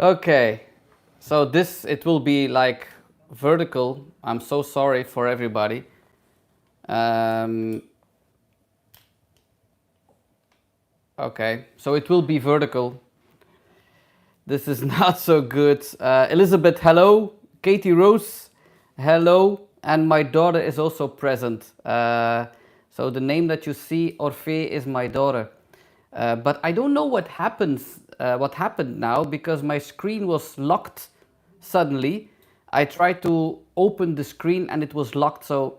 Okay, so it will be like vertical. I'm so sorry for everybody. Um, okay, so it will be vertical. This is not so good. Elizabeth, hello. Katie Rose, hello. And my daughter is also present. So the name that you see, Orphée, is my daughter. But I don't know what happened now because my screen was locked suddenly. I tried to open the screen and it was locked. So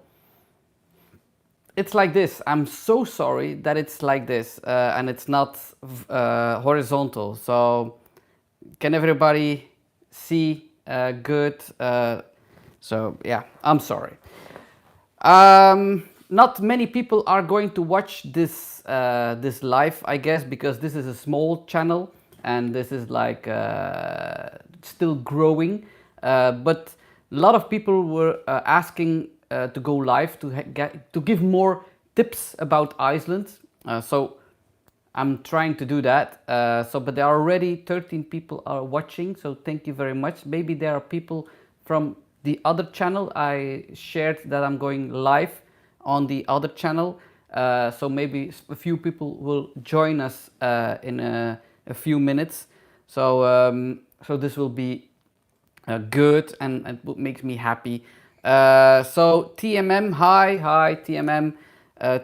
it's like this. I'm so sorry that it's like this and it's not horizontal. So can everybody see good? So yeah, I'm sorry. Not many people are going to watch this live, I guess, because this is a small channel and this is like still growing. But a lot of people were asking to go live to give more tips about Iceland. So I'm trying to do that. But there are already 13 people are watching, so thank you very much. Maybe there are people from the other channel. I shared that I'm going live on the other channel, so maybe a few people will join us in a few minutes. So this will be good and what makes me happy. So TMM, hi TMM,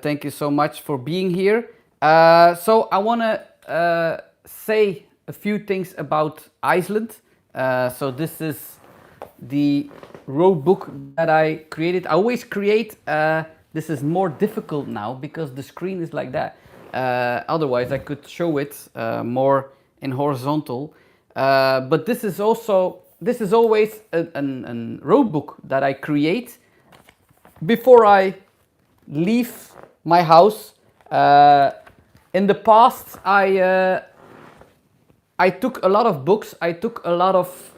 thank you so much for being here. So I want to say a few things about Iceland. So this is the road book that I created. I always create. This is more difficult now because the screen is like that. Otherwise, I could show it more in horizontal. But this is always a road book that I create before I leave my house. In the past, I took a lot of books. I took a lot of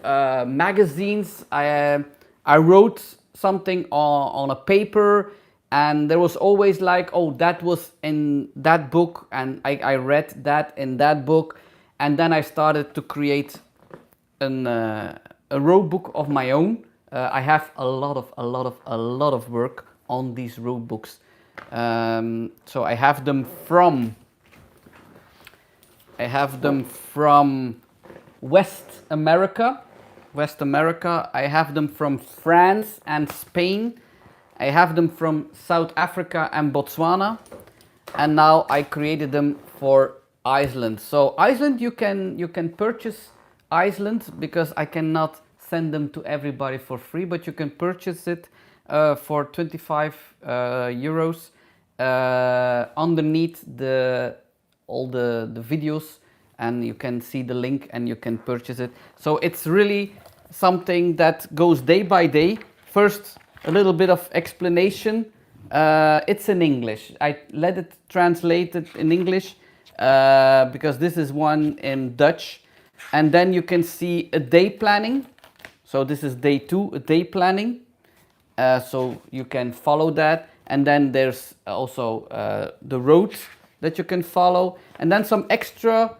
magazines. I wrote something on a paper, and there was always like, oh, that was in that book, and I read that in that book, and then I started to create a road book of my own. I have a lot of work on these road books. So I have them from West America. West America. I have them from France and Spain. I have them from South Africa and Botswana. And now I created them for Iceland. So Iceland, you can purchase Iceland because I cannot send them to everybody for free, but you can purchase it for 25 euros underneath all the videos, and you can see the link and you can purchase it. So it's really something that goes day by day. First, a little bit of explanation. It's in English. I let it translated in English because this is one in Dutch. And then you can see a day planning. So this is day 2, a day planning. So you can follow that. And then there's also the roads that you can follow. And then some extra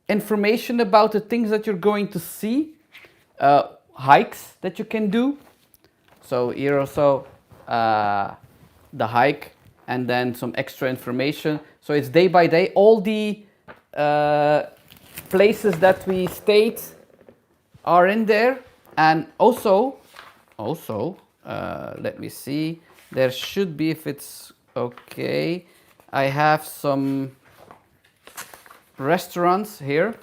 information about the things that you're going to see. Hikes that you can do. So here also the hike and then some extra information. So it's day by day. All the places that we stayed are in there. And also, let me see. There should be, if it's okay, I have some restaurants here.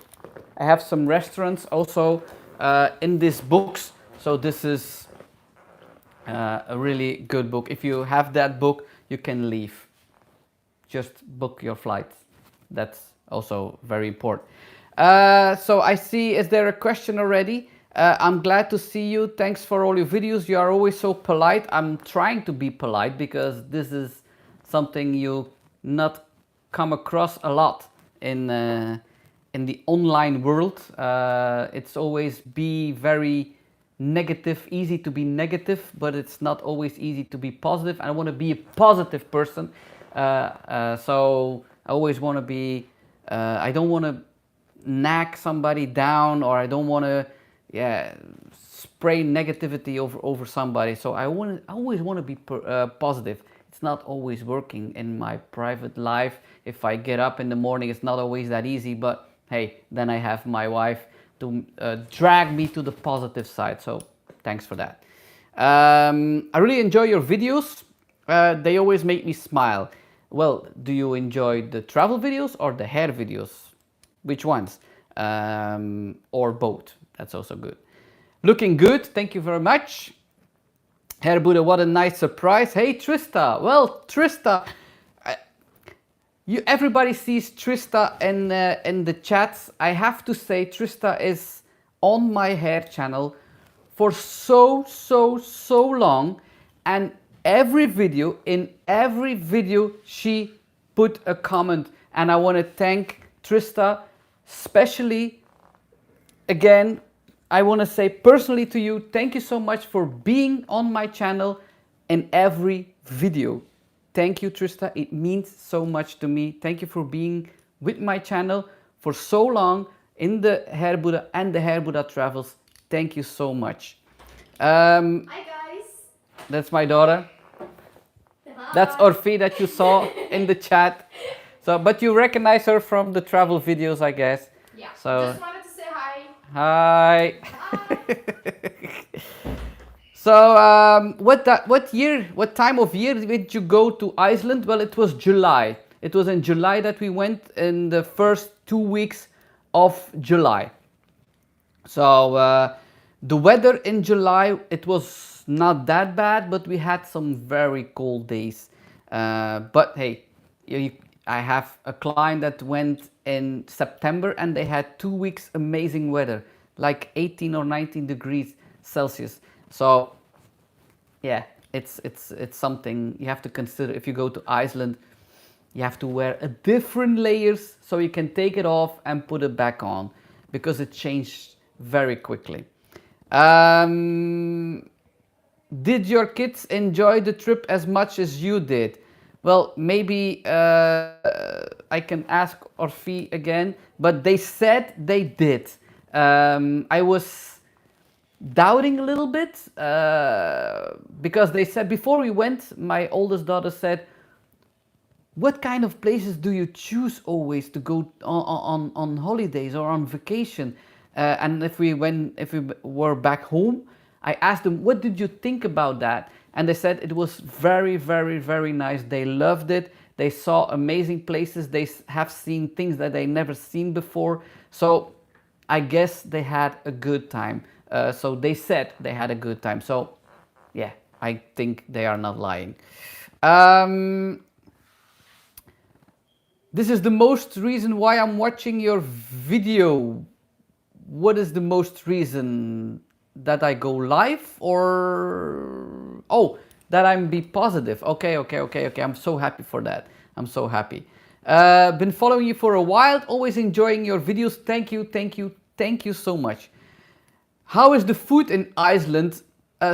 I have some restaurants also in these books. So this is a really good book. If you have that book, you can leave. Just book your flight. That's also very important. So I see, is there a question already? I'm glad to see you. Thanks for all your videos. You are always so polite. I'm trying to be polite because this is something you not come across a lot in the online world. It's always be very negative, easy to be negative, but it's not always easy to be positive. I want to be a positive person. So I always want to be, I don't want to nag somebody down, or I don't want to, yeah, spray negativity over somebody. So I always want to be positive. It's not always working in my private life. If I get up in the morning, it's not always that easy. But hey, then I have my wife to drag me to the positive side. So thanks for that. I really enjoy your videos. They always make me smile. Well, do you enjoy the travel videos or the hair videos? Which ones? Or both. That's also good. Looking good. Thank you very much. Hair Buddha, what a nice surprise. Hey, Trista. Well, Trista, everybody sees Trista in the chats. I have to say, Trista is on my hair channel for so long, and in every video she put a comment, and I want to thank Trista, especially again. I want to say personally to you, thank you so much for being on my channel in every video. Thank you, Trista. It means so much to me. Thank you for being with my channel for so long in the Hair Buddha and the Hair Buddha Travels. Thank you so much. Hi, guys. That's my daughter. Hi. That's Orfi that you saw in the chat. So, but you recognize her from the travel videos, I guess. Yeah. So, just wanted to say hi. hi. Hi. So, what time of year did you go to Iceland? Well, it was July. It was in July that we went, in the first 2 weeks of July. So, the weather in July, it was not that bad, but we had some very cold days. But hey, I have a client that went in September and they had 2 weeks amazing weather, like 18 or 19 degrees Celsius. So yeah, it's something you have to consider. If you go to Iceland, you have to wear a different layers so you can take it off and put it back on, because it changed very quickly. Did your kids enjoy the trip as much as you did? Well, maybe I can ask Orfi again, but they said they did. I was doubting a little bit because they said, before we went, my oldest daughter said, what kind of places do you choose always to go on holidays or on vacation? And if we were back home, I asked them, what did you think about that? And they said it was very, very, very nice. They loved it. They saw amazing places. They have seen things that they never seen before. So I guess they had a good time. So they said they had a good time. So yeah, I think they are not lying. This is the most reason why I'm watching your video. What is the most reason? That I go live, or that I'm be positive? Okay. I'm so happy for that. I'm so happy. Been following you for a while, always enjoying your videos. Thank you so much. How is the food in Iceland?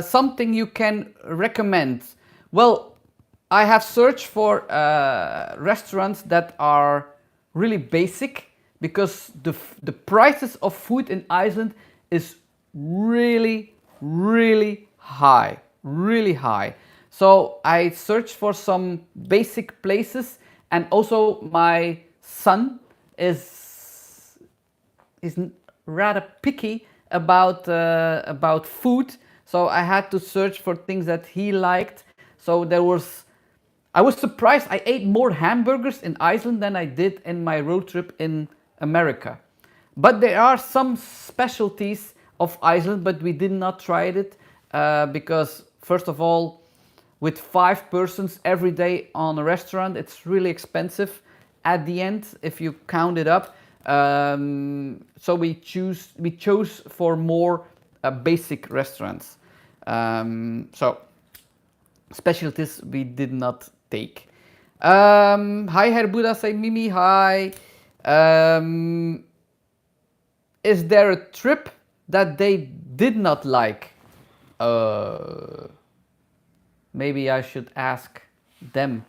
Something you can recommend? Well, I have searched for restaurants that are really basic, because the prices of food in Iceland is really high, really high. So I searched for some basic places, and also my son is rather picky about food, so I had to search for things that he liked. So I was surprised. I ate more hamburgers in Iceland than I did in my road trip in America. But there are some specialties of Iceland, but we did not try it because, first of all, with 5 persons every day on a restaurant, it's really expensive at the end if you count it up. So we chose for more basic restaurants. So specialties we did not take. Hi, Herr Buddha, say Mimi, hi. Is there a trip that they did not like? Maybe I should ask them.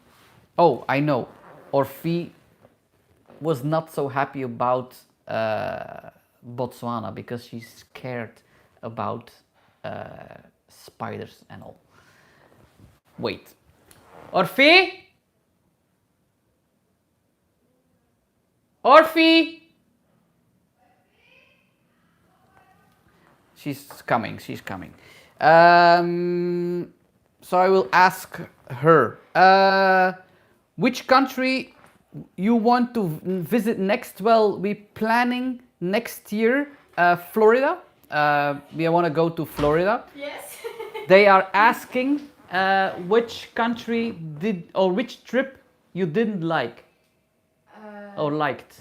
Oh, I know. Orfi was not so happy about Botswana because she's scared about spiders and all. Wait. Orphe? Orphe? She's coming, she's coming. So I will ask her. Which country you want to visit next? Well, we're planning next year Florida. We want to go to Florida. Yes. They are asking which country did or which trip you didn't like or liked.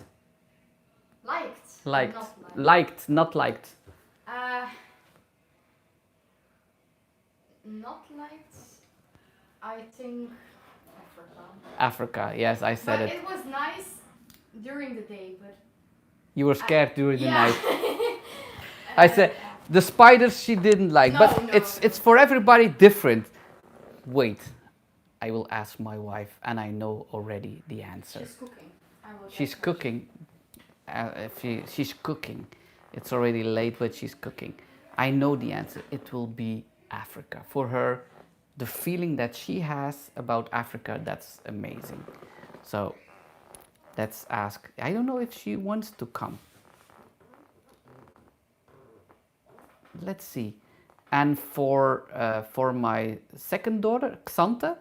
Liked. Liked. Not liked. Liked, not liked. Not liked. I think Africa. Africa, yes, I said But it. it was nice during the day, but You were scared during the yeah. night. I said the spiders she didn't like, No, but no, it's for everybody different. Wait, I will ask my wife, and I know already the answer. She's cooking. I will She's get her. cooking. She's cooking. It's already late, but she's cooking. I know the answer. It will be Africa. For her, the feeling that she has about Africa, that's amazing. So let's ask. I don't know if she wants to come. Let's see. And for my second daughter, Xante,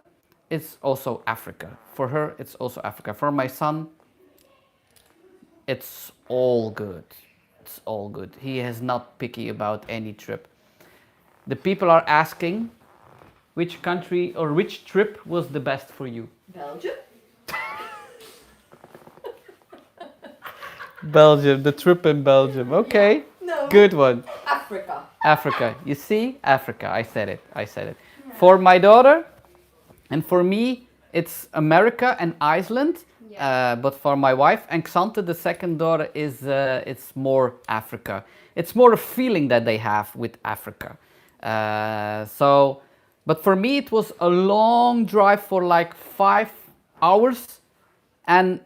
it's also Africa. For her, it's also Africa. For my son, it's all good. It's all good. He is not picky about any trip. The people are asking which country or which trip was the best for you. Belgium. Belgium, the trip in Belgium. Okay. No. Good one. Africa. Africa. You see? Africa. I said it. I said it. For my daughter and for me, it's America and Iceland. Yeah. But for my wife and Xante, the second daughter, is it's more Africa. It's more a feeling that they have with Africa. But for me, it was a long drive for like 5 hours, and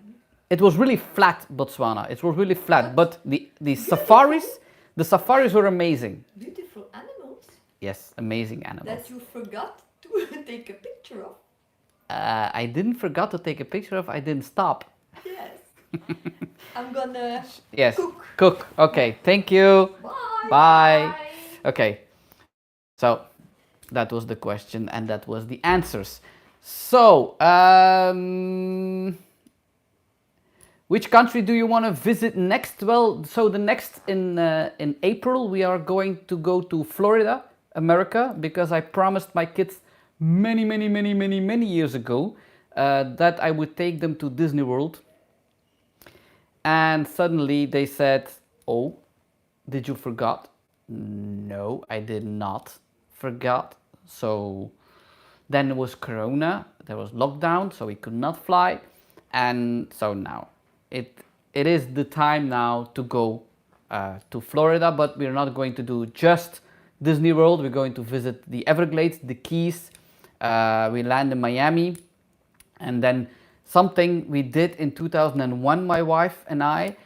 it was really flat, Botswana. It was really flat, but the safaris were amazing. Beautiful animals Yes, amazing animals. that you forgot to take a picture of. I didn't forget to take a picture of. I didn't stop. Yes. I'm gonna Yes, cook. Okay, thank you. Bye. Bye. Okay, so that was the question and that was the answers. So, which country do you want to visit next? Well, so the next in April we are going to go to Florida, America, because I promised my kids many years ago that I would take them to Disney World. And suddenly they said, "Oh, did you forget?" No, I did not forget. So then it was Corona, there was lockdown, so we could not fly. And so now it is the time now to go to Florida, but we're not going to do just Disney World. We're going to visit the Everglades, the Keys. We land in Miami, and then something we did in 2001, my wife and I,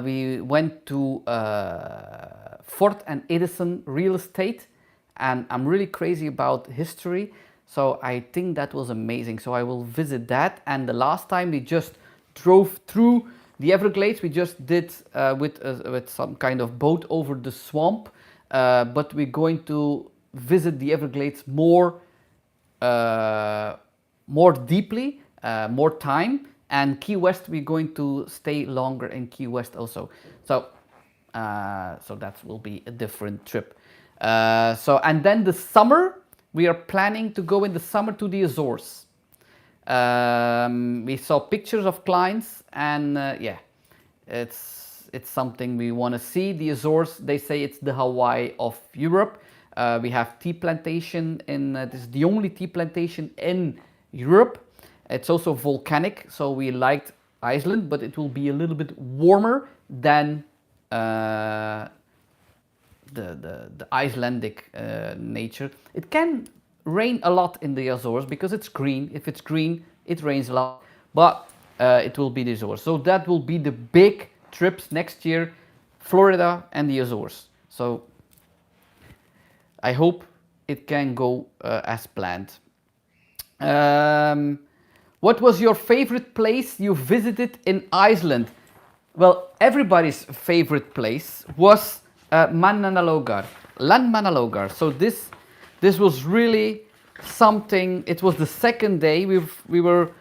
we went to Fort and Edison real estate, and I'm really crazy about history, so I think that was amazing. So I will visit that. And the last time we just drove through the Everglades, we just did with some kind of boat over the swamp, but we're going to visit the Everglades more deeply, more time. And Key West, we're going to stay longer in Key West also. So that will be a different trip. And then the summer, we are planning to go in the summer to the Azores. We saw pictures of clients, and yeah, it's something we want to see. The Azores, they say it's the Hawaii of Europe. We have tea plantation this is the only tea plantation in Europe. It's also volcanic, so we liked Iceland, but it will be a little bit warmer than the Icelandic nature. It can rain a lot in the Azores because it's green. If it's green, it rains a lot, but it will be the Azores. So that will be the big trips next year, Florida and the Azores. So I hope it can go as planned. What was your favorite place you visited in Iceland? Well, everybody's favorite place was Mananalogar, Landmannalaugar. So this was really something. It was the second day. We were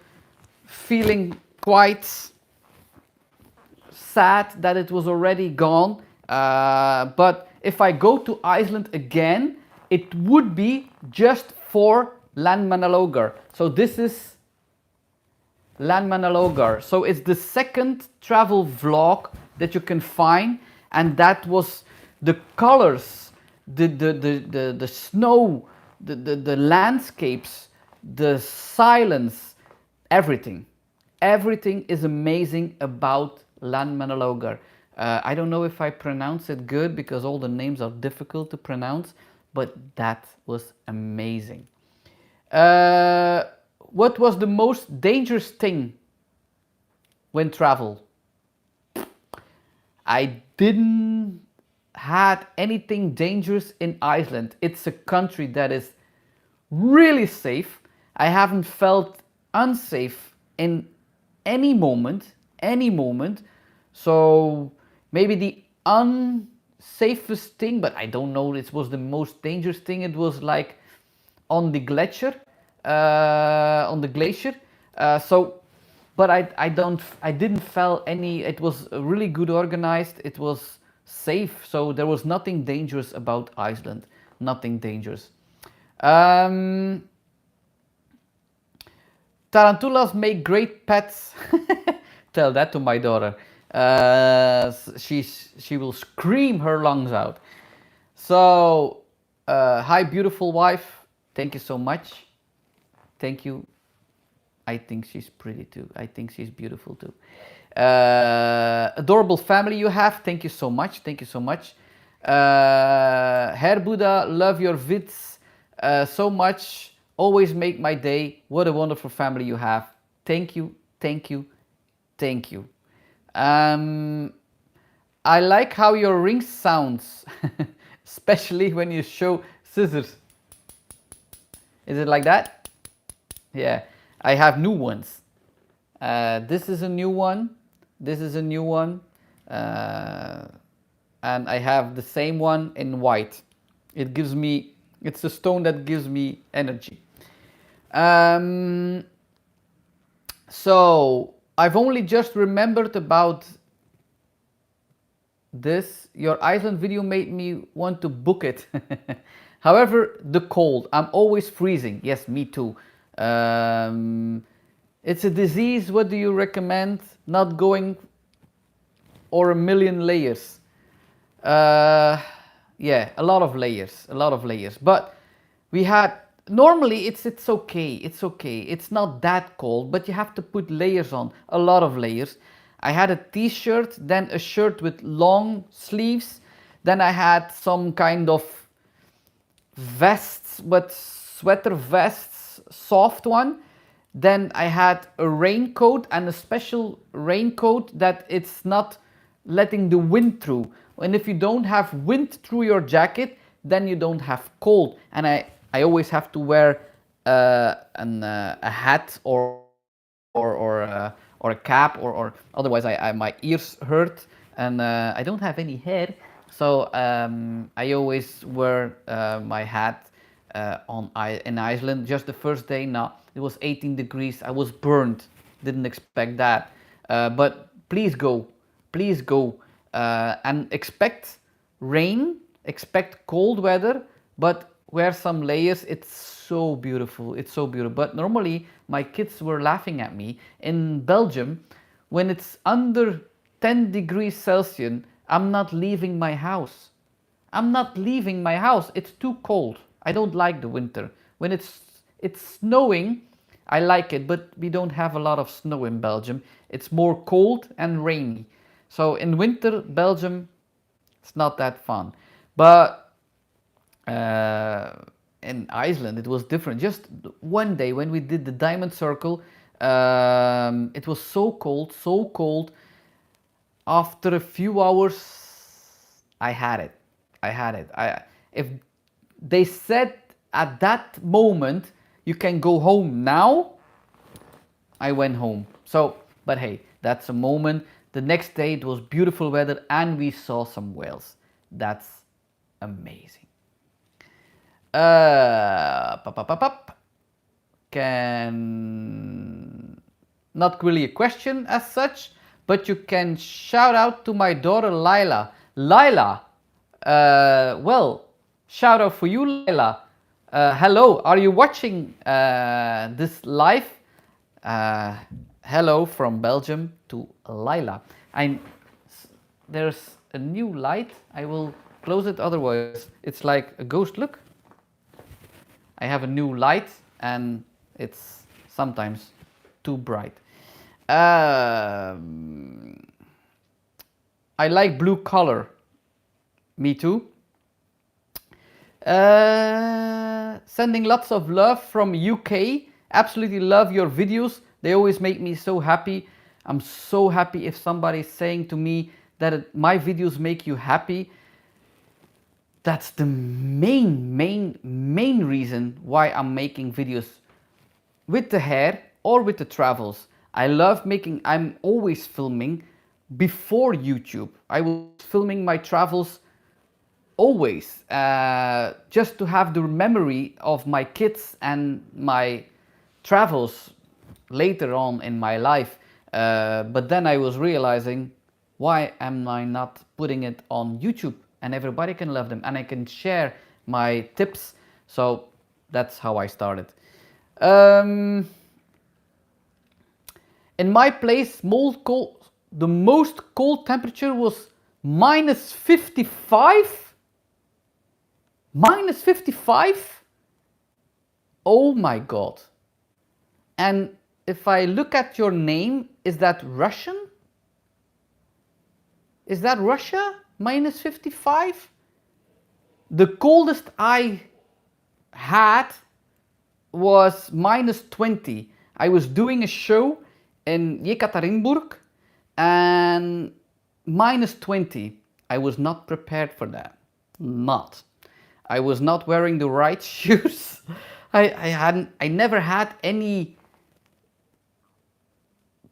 feeling quite sad that it was already gone. But if I go to Iceland again, it would be just for Landmannalaugar. So this is Landmannalaugar. So it's the second travel vlog that you can find, and that was the colors, the snow, the landscapes, the silence, everything. Everything is amazing about Landmannalaugar. I don't know if I pronounce it good because all the names are difficult to pronounce, but that was amazing. What was the most dangerous thing when travel? I didn't had anything dangerous in Iceland. It's a country that is really safe. I haven't felt unsafe in any moment, So maybe the unsafest thing, but I don't know, it was the most dangerous thing. It was like on the glacier, but I didn't feel any. It was really good organized. It was safe, so there was nothing dangerous about Iceland. Nothing dangerous. Tarantulas make great pets. Tell that to my daughter. She will scream her lungs out. So, hi, beautiful wife. Thank you so much. Thank you. I think she's pretty too. I think she's beautiful too. Adorable family you have. Thank you so much. Thank you so much. Herr Buddha, love your vids so much. Always make my day. What a wonderful family you have. Thank you. Thank you. Thank you. I like how your ring sounds, especially when you show scissors. Is it like that? Yeah, I have new ones. This is a new one. This is a new one. And I have the same one in white. It's a stone that gives me energy. So, I've only just remembered about this. Your Iceland video made me want to book it. However, the cold. I'm always freezing. Yes, me too. It's a disease. What do you recommend? Not going or a million layers? Yeah, a lot of layers. A lot of layers. But we had... Normally, it's okay. It's okay. It's not that cold, but you have to put layers on. A lot of layers. I had a t-shirt, then a shirt with long sleeves. Then I had some kind of vests, but sweater vests, soft one. Then I had a raincoat and a special raincoat that it's not letting the wind through. And if you don't have wind through your jacket, then you don't have cold. And I always have to wear a hat or a cap, or otherwise my ears hurt, and I don't have any hair, so I always wear my hat in Iceland. Just the first day, no, it was 18 degrees. I was burned. Didn't expect that, but please go, and expect rain, expect cold weather, but wear some layers. It's so beautiful. It's so beautiful. But normally my kids were laughing at me. In Belgium, when it's under 10 degrees Celsius, I'm not leaving my house. I'm not leaving my house. It's too cold. I don't like the winter. When it's snowing, I like it, but we don't have a lot of snow in Belgium. It's more cold and rainy. So in winter, Belgium, it's not that fun. But in Iceland, it was different. Just one day when we did the diamond circle, it was so cold, so cold. after a few hours, I had it. I had it. If they said at that moment you can go home now, I went home. So, but hey, that's a moment. The next day it was beautiful weather and we saw some whales. That's amazing. Pop, pop, pop, pop. Can not really a question as such, but you can shout out to my daughter Lila. Lila, well, shout out for you, Lila. Hello, are you watching this live? Hello from Belgium to Lila. There's a new light. I will close it, otherwise it's like a ghost look. I have a new light and it's sometimes too bright. I like blue color. Me too. Sending lots of love from UK. Absolutely love your videos. They always make me so happy. I'm so happy if somebody is saying to me that my videos make you happy. That's the main reason why I'm making videos with the hair or with the travels. I love making, I'm always filming before YouTube. I was filming my travels always, just to have the memory of my kids and my travels later on in my life. But then I was realizing, why am I not putting it on YouTube? And everybody can love them and I can share my tips. So that's how I started. In my place, the most cold temperature was minus 55. Minus 55? Oh my God. And if I look at your name, is that Russian? Is that Russia? Minus 55? The coldest I had was minus 20. I was doing a show in Yekaterinburg and minus 20. I was not prepared for that. Not. I was not wearing the right shoes. I never had any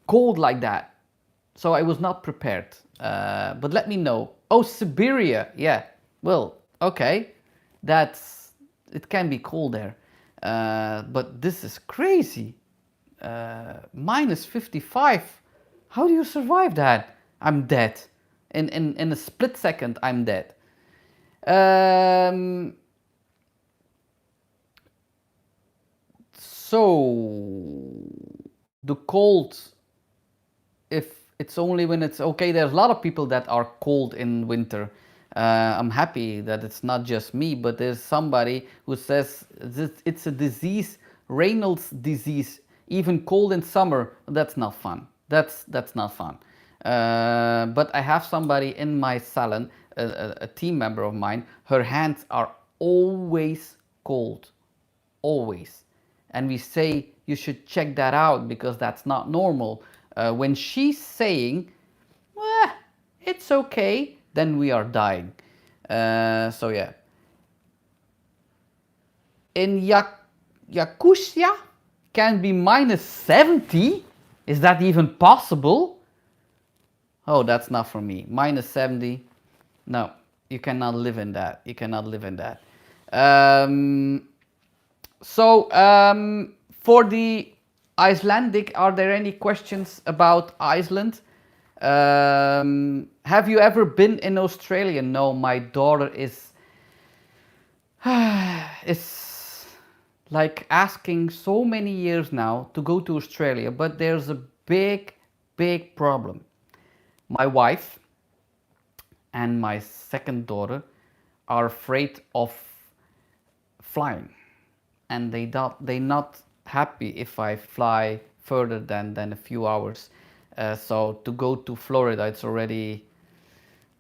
cold like that. So I was not prepared. But let me know. Oh, Siberia. Yeah. Well, okay. It can be cold there. But this is crazy. Minus 55. How do you survive that? I'm dead. In a split second, I'm dead. So the cold, if it's only when it's okay, there's a lot of people that are cold in winter. I'm happy that it's not just me, but there's somebody who says it's a disease, Raynaud's disease, even cold in summer. That's not fun. That's not fun. But I have somebody in my salon, a team member of mine. Her hands are always cold, always, and we say you should check that out because that's not normal. When she's saying, well, it's okay, then we are dying. So yeah. In Yakutia can be minus 70? Is that even possible? Oh, that's not for me. Minus 70? No, you cannot live in that. You cannot live in that. For the Icelandic, are there any questions about Iceland? Have you ever been in Australia? No, my daughter is like asking so many years now to go to Australia, but there's a big problem. My wife and my second daughter are afraid of flying, and they're not happy if I fly further than a few hours. So to go to Florida, it's already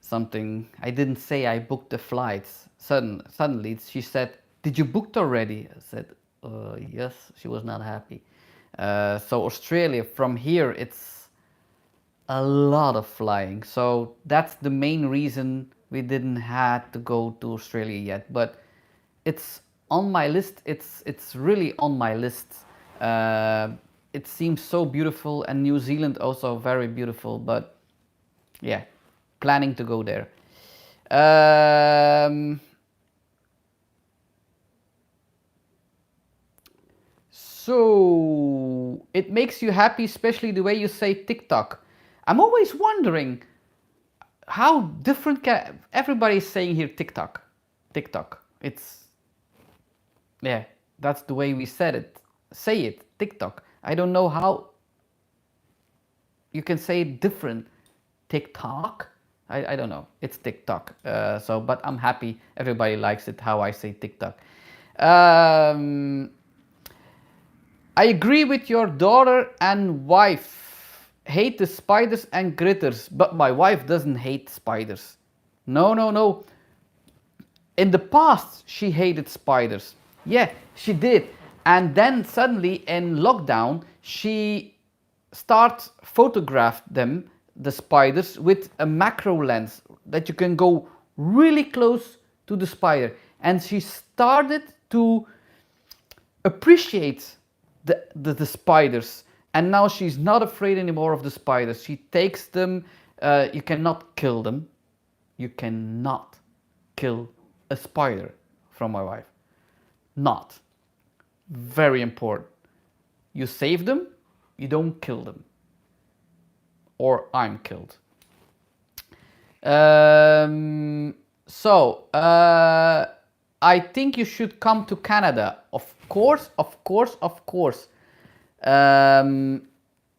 something. I didn't say I booked the flights. Suddenly she said, "Did you book already?" I said, "Yes." She was not happy. So Australia, from here, it's a lot of flying. So that's the main reason we didn't had to go to Australia yet. But it's on my list. It's really on my list. Uh, it seems so beautiful, and New Zealand also very beautiful. But yeah, planning to go there. Um, so it makes you happy, especially the way you say TikTok. I'm always wondering how different can everybody's saying here TikTok. TikTok. It's yeah, that's the way we said it. Say it, TikTok. I don't know how you can say it different. TikTok? I don't know. It's TikTok. But I'm happy everybody likes it how I say TikTok. Um, I agree with your daughter and wife. Hate the spiders and critters, but my wife doesn't hate spiders. No, no, no. In the past, she hated spiders. Yeah, she did. And then suddenly in lockdown, she starts photographed them, the spiders, with a macro lens that you can go really close to the spider. And she started to appreciate the spiders, and now she's not afraid anymore of the spiders. She takes them. You cannot kill them. You cannot kill a spider from my wife. Not. Very important. You save them, you don't kill them. Or I'm killed. I think you should come to Canada. Of course, of course, of course.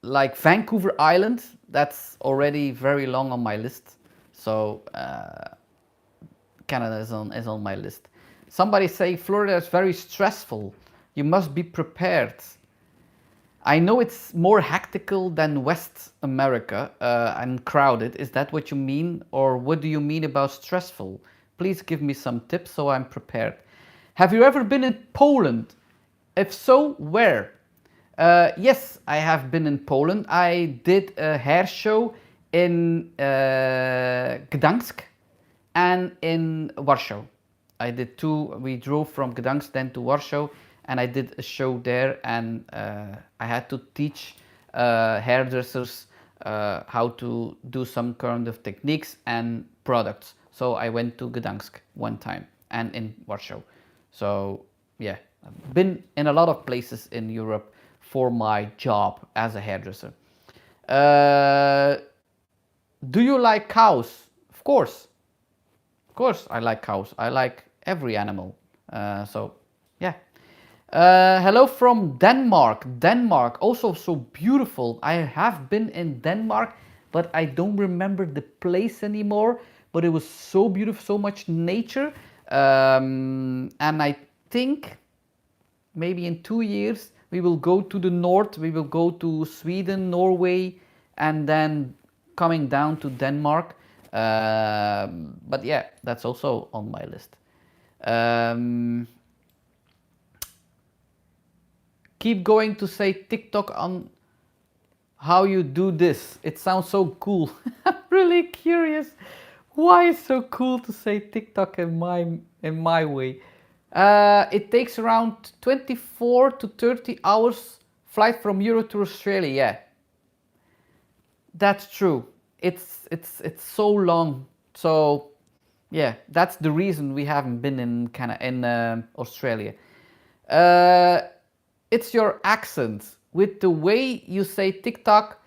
Like Vancouver Island, that's already very long on my list. So Canada is on my list. Somebody say Florida is very stressful. You must be prepared. I know it's more hectical than West America and crowded. Is that what you mean? Or what do you mean about stressful? Please give me some tips so I'm prepared. Have you ever been in Poland? If so, where? Yes, I have been in Poland. I did a hair show in Gdansk and in Warsaw. I did two. We drove from Gdansk then to Warsaw, and I did a show there, and I had to teach hairdressers how to do some kind of techniques and products. So I went to Gdansk one time and in Warsaw. So yeah, I've been in a lot of places in Europe for my job as a hairdresser. Do you like cows? Of course. Of course I like cows. I like every animal. Yeah. Hello from Denmark. Denmark, also so beautiful. I have been in Denmark, but I don't remember the place anymore. But it was so beautiful, so much nature. And I think maybe in 2 years we will go to the north. We will go to Sweden, Norway, and then coming down to Denmark. But yeah, that's also on my list. Keep going to say TikTok on how you do this. It sounds so cool. I'm really curious. Why is it so cool to say TikTok in my way? It takes around 24 to 30 hours flight from Europe to Australia. Yeah, that's true. It's so long. So yeah, that's the reason we haven't been in Australia. It's your accent. With the way you say TikTok,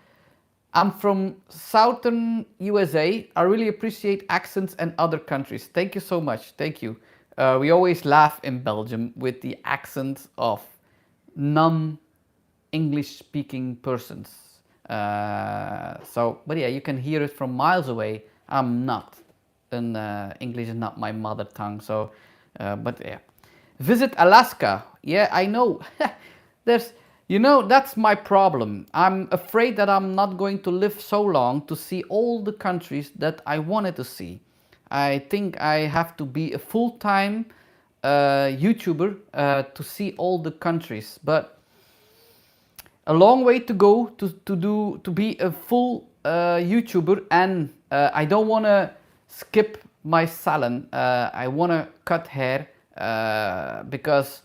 I'm from southern USA. I really appreciate accents and other countries. Thank you so much. Thank you. We always laugh in Belgium with the accent of non-English speaking persons. But yeah, you can hear it from miles away. I'm not. And English is not my mother tongue. But yeah. Visit Alaska. Yeah, I know. That's my problem. I'm afraid that I'm not going to live so long to see all the countries that I wanted to see. I think I have to be a full-time YouTuber to see all the countries. But a long way to go to be a full YouTuber, and I don't want to skip my salon. I want to cut hair because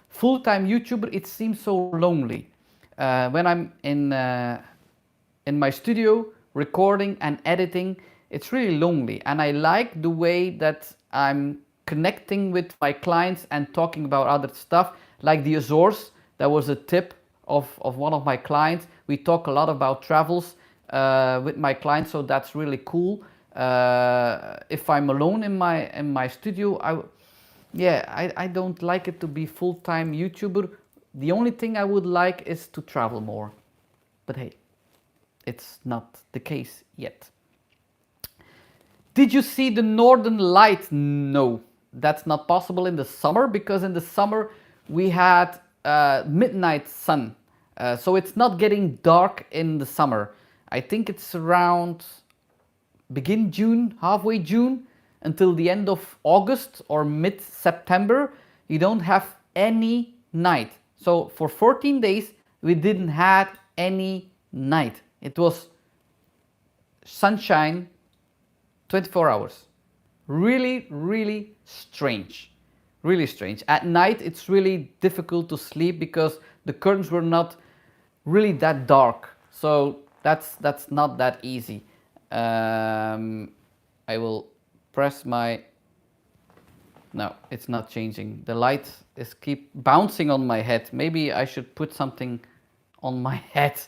full-time YouTuber, it seems so lonely. When I'm in my studio recording and editing, it's really lonely, and I like the way that I'm connecting with my clients and talking about other stuff like the Azores. That was a tip of one of my clients. We talk a lot about travels with my clients, so that's really cool. If I'm alone in my studio, I don't like it to be full-time YouTuber. The only thing I would like is to travel more, but hey, it's not the case yet. Did you see the Northern Light? No, that's not possible in the summer, because in the summer we had midnight sun. So it's not getting dark in the summer. I think it's around begin June, halfway June, until the end of August or mid-September. You don't have any night. So for 14 days we didn't have any night. It was sunshine 24 hours. Really, really strange. Really strange. At night it's really difficult to sleep because the curtains were not really that dark. So that's not that easy. I will press my... No, it's not changing. The light is keep bouncing on my head. Maybe I should put something on my head.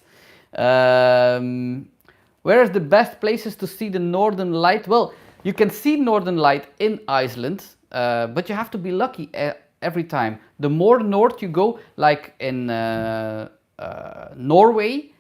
Where is the best places to see the Northern Light? Well, you can see Northern Light in Iceland, but you have to be lucky every time. The more north you go, like in Norway,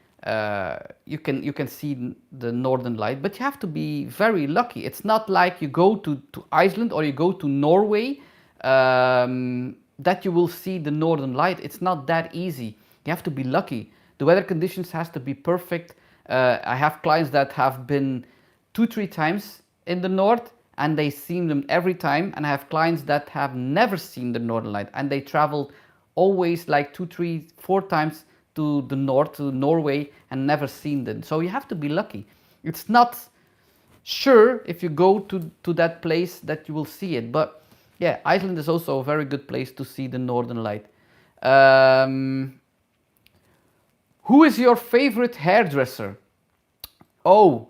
you can see the Northern Light, but you have to be very lucky. It's not like you go to Iceland or you go to Norway that you will see the Northern Light. It's not that easy. You have to be lucky. The weather conditions has to be perfect. I have clients that have been 2-3 times in the north and they seen them every time, and I have clients that have never seen the Northern Light and they traveled always like 2-3-4 times to the north, to Norway, and never seen them. So you have to be lucky. It's not sure if you go to that place that you will see it, but yeah, Iceland is also a very good place to see the Northern Light. Who is your favorite hairdresser? Oh,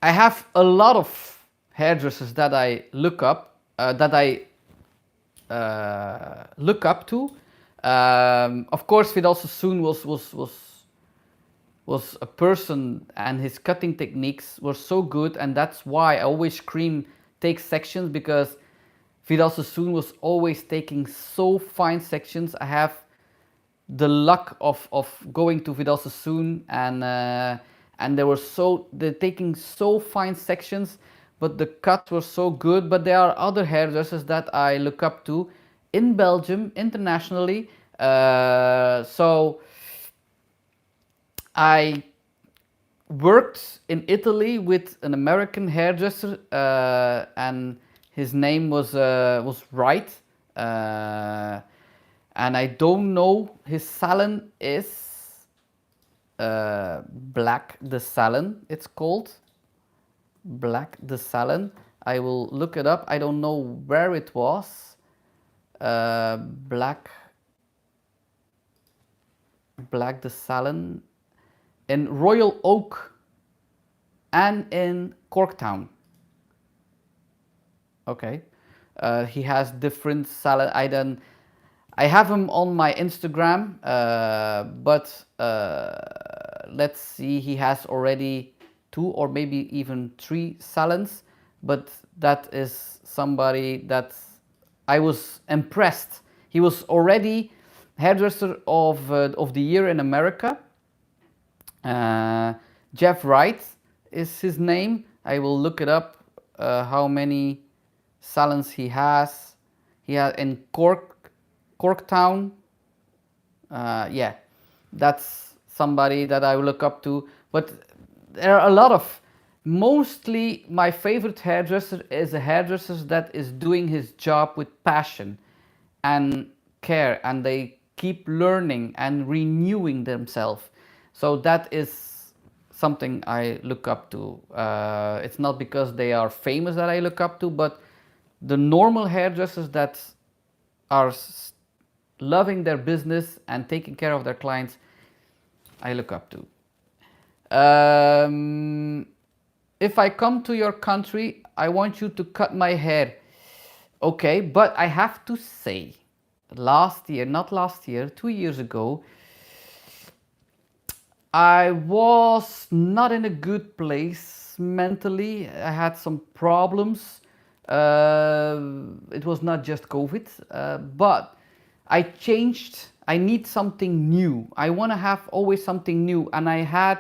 I have a lot of hairdressers that I look up, look up to. Of course, Vidal Sassoon was a person, and his cutting techniques were so good, and that's why I always scream take sections, because Vidal Sassoon was always taking so fine sections. I have the luck of going to Vidal Sassoon, and they're taking so fine sections, but the cuts were so good. But there are other hairdressers that I look up to in Belgium internationally. So I worked in Italy with an American hairdresser, and his name was Wright. And I don't know, his salon is Black the Salon, it's called. Black the Salon. I will look it up. I don't know where it was. Black the Salon in Royal Oak and in Corktown. Okay. He has different salon. I have him on my Instagram, but let's see, he has already 2 or maybe even 3 salons, but that is somebody that I was impressed. He was already hairdresser of the year in America. Jeff Wright is his name. I will look it up, how many salons he has. He has in Corktown. Yeah, that's somebody that I will look up to. But there are a lot of, mostly my favorite hairdresser is a hairdresser that is doing his job with passion and care, and they keep learning and renewing themselves. So that is something I look up to. It's not because they are famous that I look up to, but the normal hairdressers that are loving their business and taking care of their clients, I look up to. If I come to your country, I want you to cut my hair. Okay, but I have to say, last year, not last year, 2 years ago, I was not in a good place mentally. I had some problems. It was not just COVID, but I changed. I need something new. I want to have always something new. And I had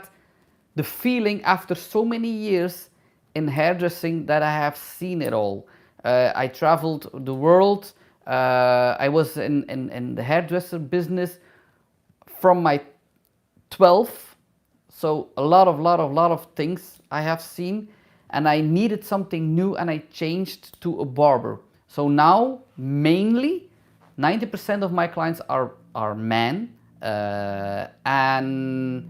the feeling after so many years in hairdressing that I have seen it all. I traveled the world. I was in the hairdresser business from my 12, so a lot of things I have seen, and I needed something new, and I changed to a barber. So now mainly 90% of my clients are men, and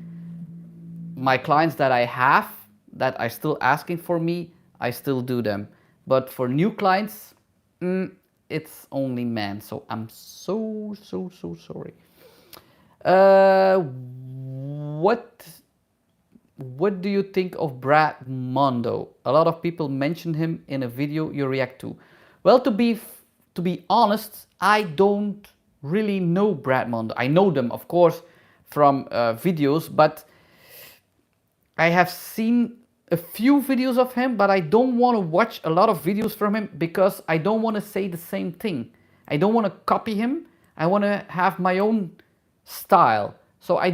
my clients that I have that are still asking for me, I still do them. But for new clients, it's only men. So I'm so sorry. What do you think of Brad Mondo? A lot of people mention him in a video you react to. Well, to be honest, I don't really know Brad Mondo. I know them, of course, from videos, but I have seen a few videos of him, but I don't want to watch a lot of videos from him because I don't want to say the same thing. I don't want to copy him. I want to have my own style. So I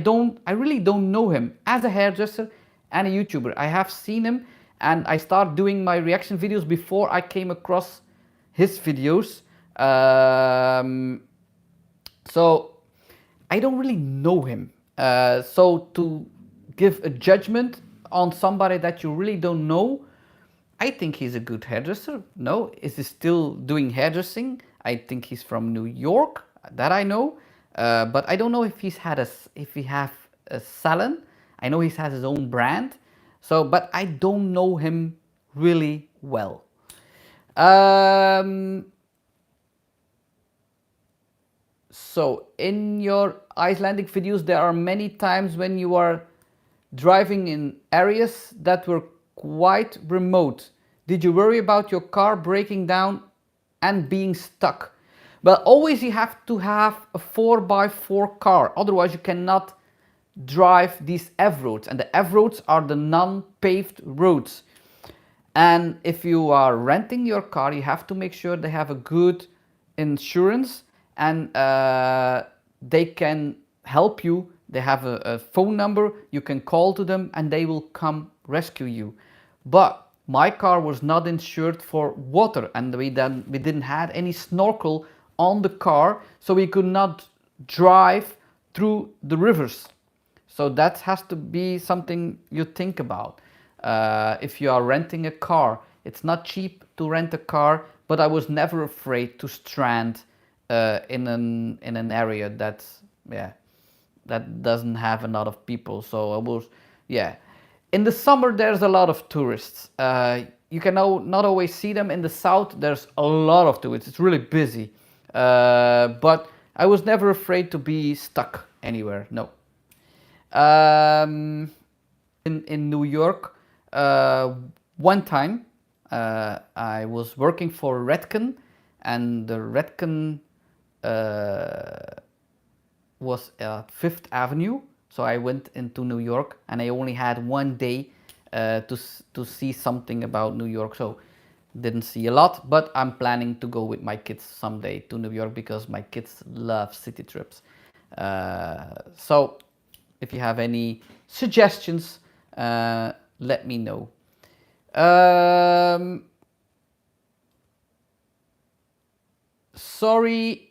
really don't know him as a hairdresser and a YouTuber. I have seen him, and I start doing my reaction videos before I came across his videos. So I don't really know him. So to give a judgment on somebody that you really don't know, I think he's a good hairdresser. No, is he still doing hairdressing? I think he's from New York, that I know. But I don't know if he have a salon. I know he has his own brand. So, but I don't know him really well. So in your Icelandic videos, there are many times when you are driving in areas that were quite remote. Did you worry about your car breaking down and being stuck? Well, always you have to have a 4x4 car, otherwise you cannot drive these F roads, and the F roads are the non-paved roads. And if you are renting your car, you have to make sure they have a good insurance, and they can help you. They have a phone number, you can call to them and they will come rescue you. But my car was not insured for water, and we didn't have any snorkel on the car, so we could not drive through the rivers. So that has to be something you think about. If you are renting a car, it's not cheap to rent a car, but I was never afraid to strand in an area that's, that doesn't have a lot of people. So I was, in the summer there's a lot of tourists. You can not always see them. In the south there's a lot of tourists, it's really busy. But I was never afraid to be stuck anywhere, no. In New York, one time I was working for Redken, and the Redken was at Fifth Avenue. So I went into New York, and I only had one day to see something about New York. So didn't see a lot, but I'm planning to go with my kids someday to New York because my kids love city trips. So if you have any suggestions, let me know. Sorry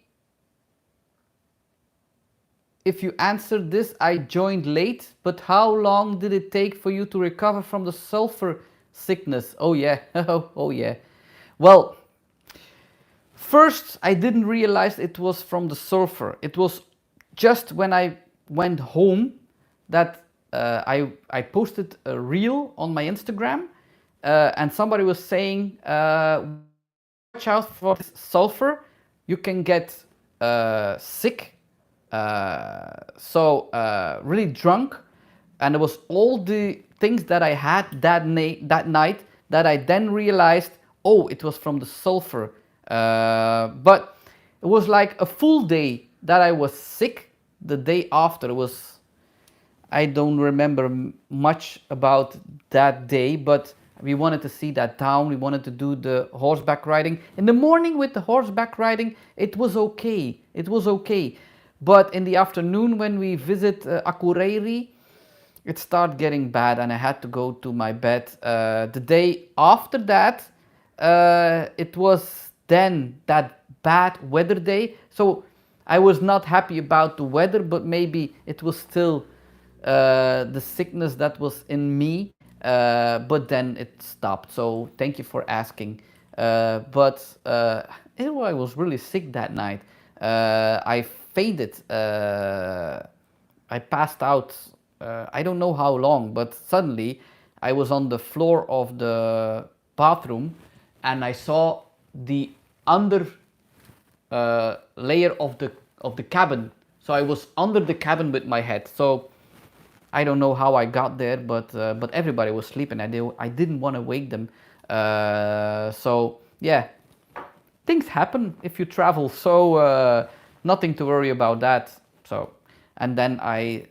if you answered this, I joined late, but how long did it take for you to recover from the sulfur sickness? Oh yeah, oh yeah. Well, first I didn't realize it was from the sulfur. It was just when I went home that I posted a reel on my Instagram, and somebody was saying, watch out for this sulfur. You can get sick, really drunk, and it was all the things that I had that night that I then realized, oh, it was from the sulfur. But it was like a full day that I was sick. The day after was, I don't remember much about that day, but we wanted to see that town. We wanted to do the horseback riding. In the morning with the horseback riding, it was okay. It was okay. But in the afternoon when we visit Akureyri, it started getting bad and I had to go to my bed. The day after that, it was then that bad weather day. So I was not happy about the weather, but maybe it was still the sickness that was in me, but then it stopped. So thank you for asking. I was really sick that night. I fainted. I passed out. I don't know how long, but suddenly I was on the floor of the bathroom, and I saw the under layer of the cabin. So I was under the cabin with my head. So I don't know how I got there, but everybody was sleeping. I didn't want to wake them. So yeah, things happen if you travel. So nothing to worry about that. So and then I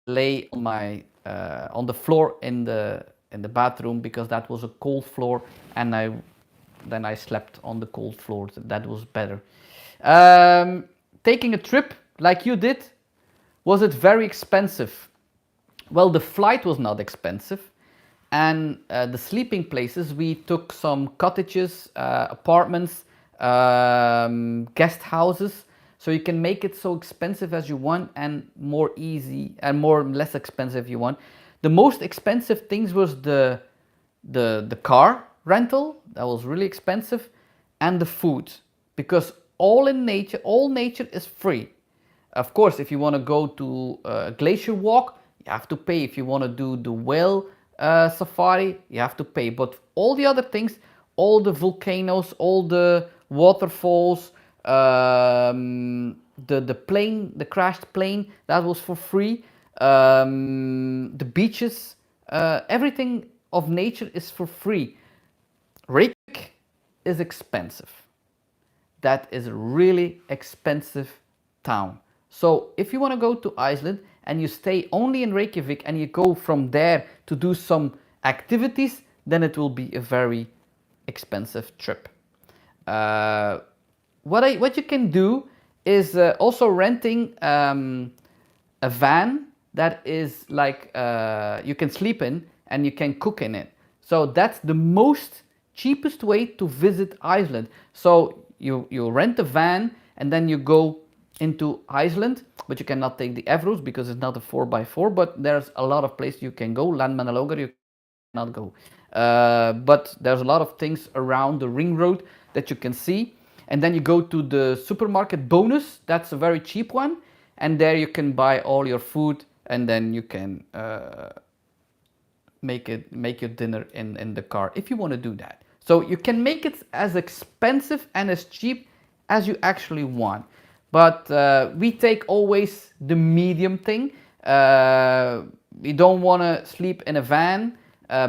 lay on my on the floor in the bathroom because that was a cold floor, and then I slept on the cold floor. That was better. Taking a trip like you did, was it very expensive? Well, the flight was not expensive, and the sleeping places, we took some cottages, apartments, guest houses, so you can make it so expensive as you want and more easy and more less expensive you want. The most expensive things was the car rental. That was really expensive, and the food, because all nature is free. Of course, if you want to go to a glacier walk, you have to pay. If you want to do the whale safari, you have to pay. But all the other things, all the volcanoes, all the waterfalls, the plane, the crashed plane, that was for free. The beaches, everything of nature is for free. Reykjavik is expensive. That is a really expensive town. So if you want to go to Iceland and you stay only in Reykjavik and you go from there to do some activities, then it will be a very expensive trip. What you can do is also renting a van that is like you can sleep in and you can cook in it. So that's the most cheapest way to visit Iceland. So you rent a van and then you go into Iceland, but you cannot take the Azores because it's not a 4x4, but there's a lot of places you can go. Landmannalaugar you cannot go. But there's a lot of things around the ring road that you can see. And then you go to the supermarket Bonus, that's a very cheap one. And there you can buy all your food and then you can make your dinner in the car if you want to do that. So you can make it as expensive and as cheap as you actually want. But we take always the medium thing. We don't want to sleep in a van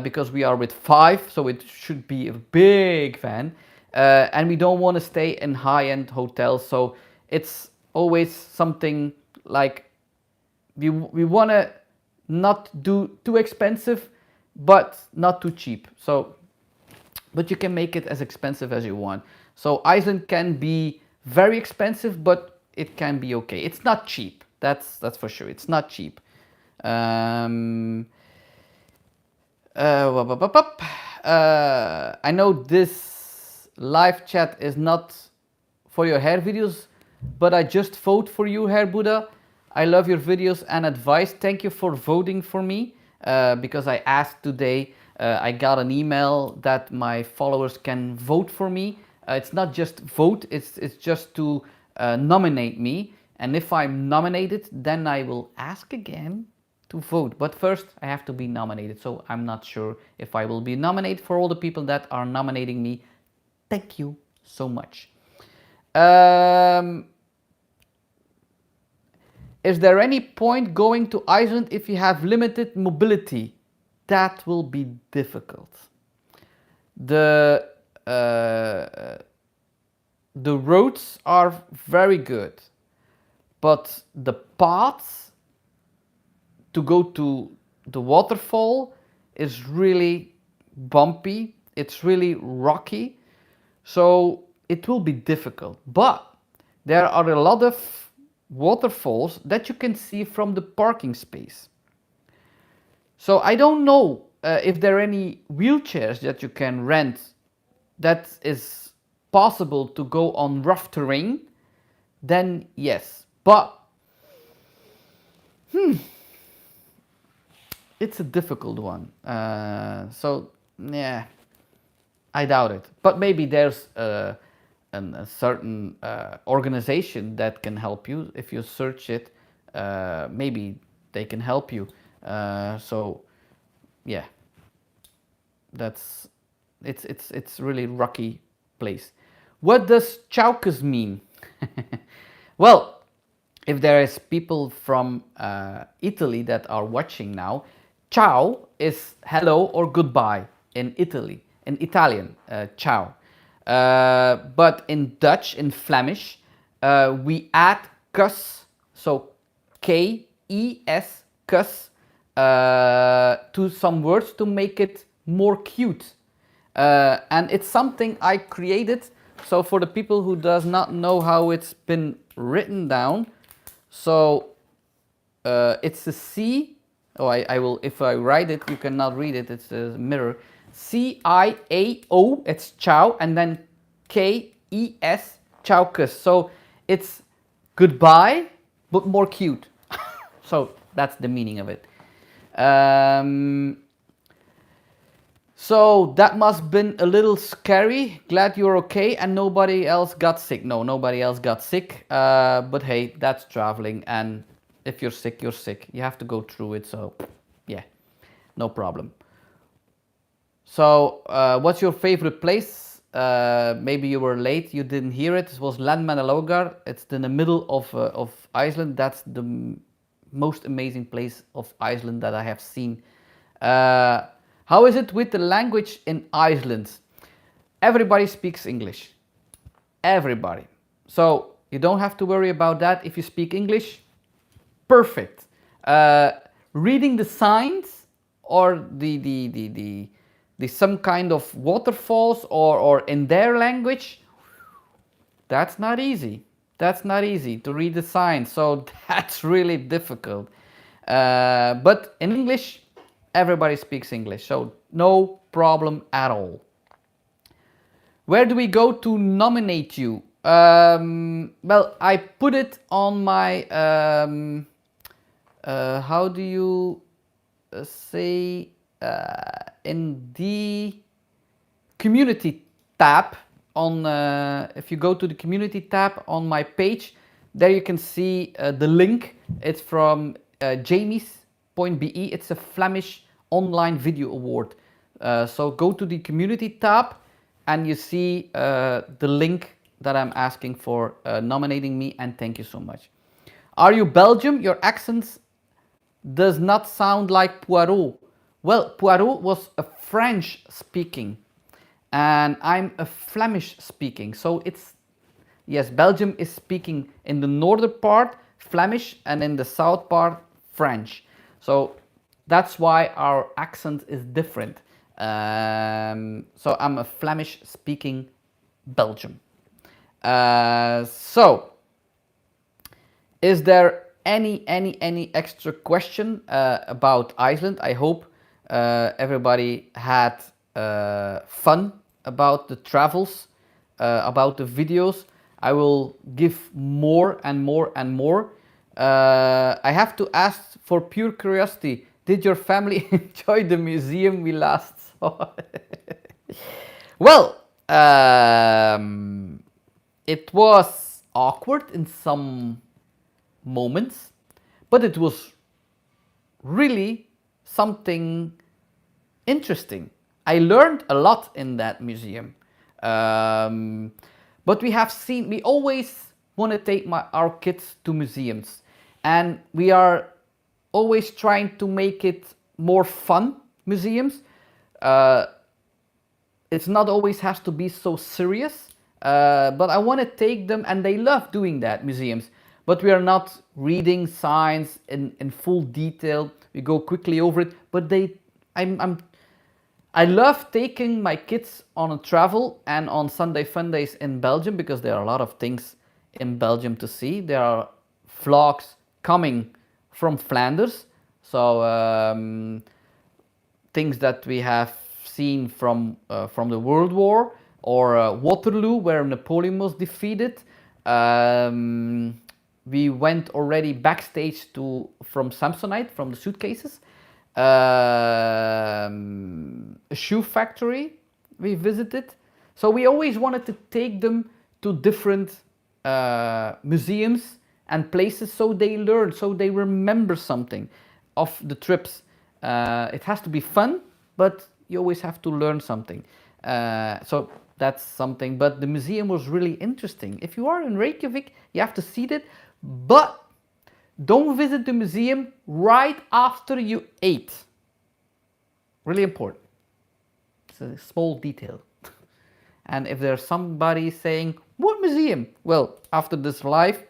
because we are with 5, so it should be a big van. And we don't want to stay in high-end hotels, so it's always something like we want to not do too expensive, but not too cheap. So, but you can make it as expensive as you want. So Iceland can be very expensive, but it can be okay. It's not cheap. That's for sure. It's not cheap. I know this live chat is not for your hair videos, but I just vote for you, Hair Buddha. I love your videos and advice. Thank you for voting for me because I asked today. I got an email that my followers can vote for me. It's not just vote, it's just to nominate me. And if I'm nominated, then I will ask again to vote. But first, I have to be nominated. So I'm not sure if I will be nominated. For all the people that are nominating me, thank you so much. Is there any point going to Iceland if you have limited mobility? That will be difficult. The roads are very good, but the paths to go to the waterfall is really bumpy. It's really rocky, so it will be difficult. But there are a lot of waterfalls that you can see from the parking space. So I don't know if there are any wheelchairs that you can rent that is possible to go on rough terrain, then yes. But it's a difficult one. So yeah, I doubt it. But maybe there's a certain organization that can help you. If you search it, maybe they can help you. So yeah, that's it's really rocky place. What does Chaukas mean? Well, if there is people from Italy that are watching now, ciao is hello or goodbye in Italy, in Italian, ciao. But in Dutch, in Flemish, we add kus, so K-E-S, kus, to some words to make it more cute. And it's something I created. So for the people who does not know how it's been written down, so it's a C. Oh, I will. If I write it, you cannot read it. It's a mirror. C-I-A-O. It's ciao, and then K-E-S. Chaukas. So it's goodbye, but more cute. So that's the meaning of it. So that must have been a little scary. Glad you're okay and nobody else got sick. No, nobody else got sick. But hey, that's traveling, and if you're sick, you're sick. You have to go through it. So yeah, no problem. So what's your favorite place? Maybe you were late, you didn't hear it. It was Landmannalaugar. It's in the middle of Iceland. That's the most amazing place of Iceland that I have seen. How is it with the language in Iceland? Everybody speaks English. Everybody. So you don't have to worry about that. If you speak English, perfect. Reading the signs or the some kind of waterfalls or in their language, that's not easy. That's not easy to read the signs. So that's really difficult. But in English, everybody speaks English, so no problem at all. Where do we go to nominate you? Well, I put it on my, how do you say, in the community tab on, if you go to the community tab on my page, there you can see the link. It's from Jamies.be. It's a Flemish online video award. So go to the community tab and you see the link that I'm asking for nominating me, and thank you so much. Are you Belgium? Your accent does not sound like Poirot. Well, Poirot was a French speaking and I'm a Flemish speaking. So it's, yes, Belgium is speaking in the northern part Flemish and in the south part French. So that's why our accent is different. So I'm a Flemish speaking Belgium. So is there any extra question about Iceland? I hope everybody had fun about the travels, about the videos. I will give more and more and more. I have to ask for pure curiosity, did your family enjoy the museum we last saw? Well, it was awkward in some moments, but it was really something interesting. I learned a lot in that museum. But we always want to take our kids to museums, and we are always trying to make it more fun museums. Uh, it's not always has to be so serious, but I want to take them, and they love doing that, museums. But we are not reading signs in full detail. We go quickly over it, but I love taking my kids on a travel and on Sunday fun days in Belgium, because there are a lot of things in Belgium to see. There are vlogs coming from Flanders, so things that we have seen from the World War, or Waterloo, where Napoleon was defeated. We went already backstage from Samsonite, from the suitcases. A shoe factory we visited. So we always wanted to take them to different museums and places, so they learn, so they remember something of the trips. It has to be fun, but you always have to learn something. So that's something. But the museum was really interesting. If you are in Reykjavik, you have to see it, but don't visit the museum right after you ate. Really important. It's a small detail. And if there's somebody saying, what museum? Well, after this live,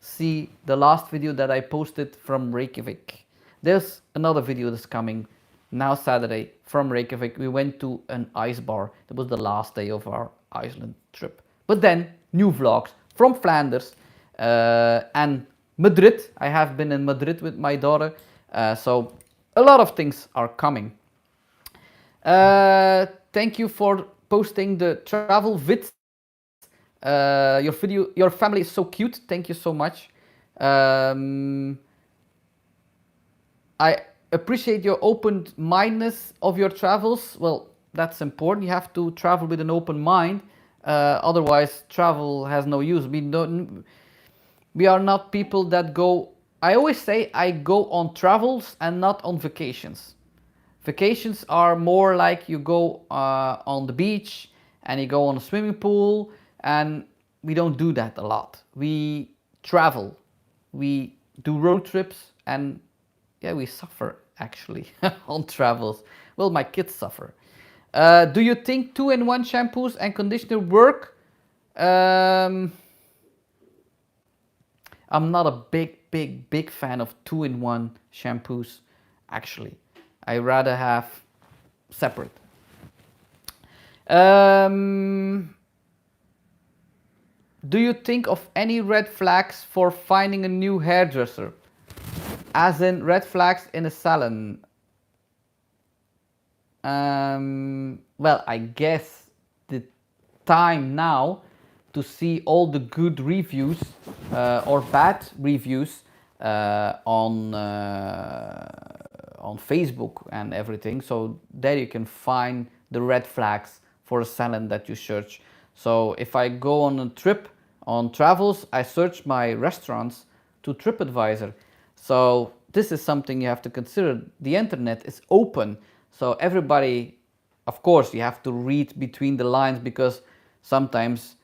see the last video that I posted from Reykjavik. There's another video that's coming now Saturday from Reykjavik. We went to an ice bar. That was the last day of our Iceland trip. But then, new vlogs from Flanders and Madrid. I have been in Madrid with my daughter, so a lot of things are coming. Thank you for posting the travel vids. Your family is so cute. Thank you so much. I appreciate your open-mindedness of your travels. Well, that's important. You have to travel with an open mind. Otherwise, travel has no use. We are not people that go. I always say I go on travels and not on vacations. Vacations are more like you go on the beach and you go on a swimming pool, and we don't do that a lot. We travel, we do road trips, and yeah, we suffer actually on travels. Well, my kids suffer. Do you think 2-in-1 shampoos and conditioner work? I'm not a big fan of 2-in-1 shampoos, actually. I rather have separate. Do you think of any red flags for finding a new hairdresser? As in red flags in a salon? Well, I guess the time now to see all the good reviews or bad reviews on Facebook and everything. So there you can find the red flags for a salon that you search. So if I go on a trip on travels, I search my restaurants to TripAdvisor. So this is something you have to consider. The internet is open, so everybody, of course, you have to read between the lines, because sometimes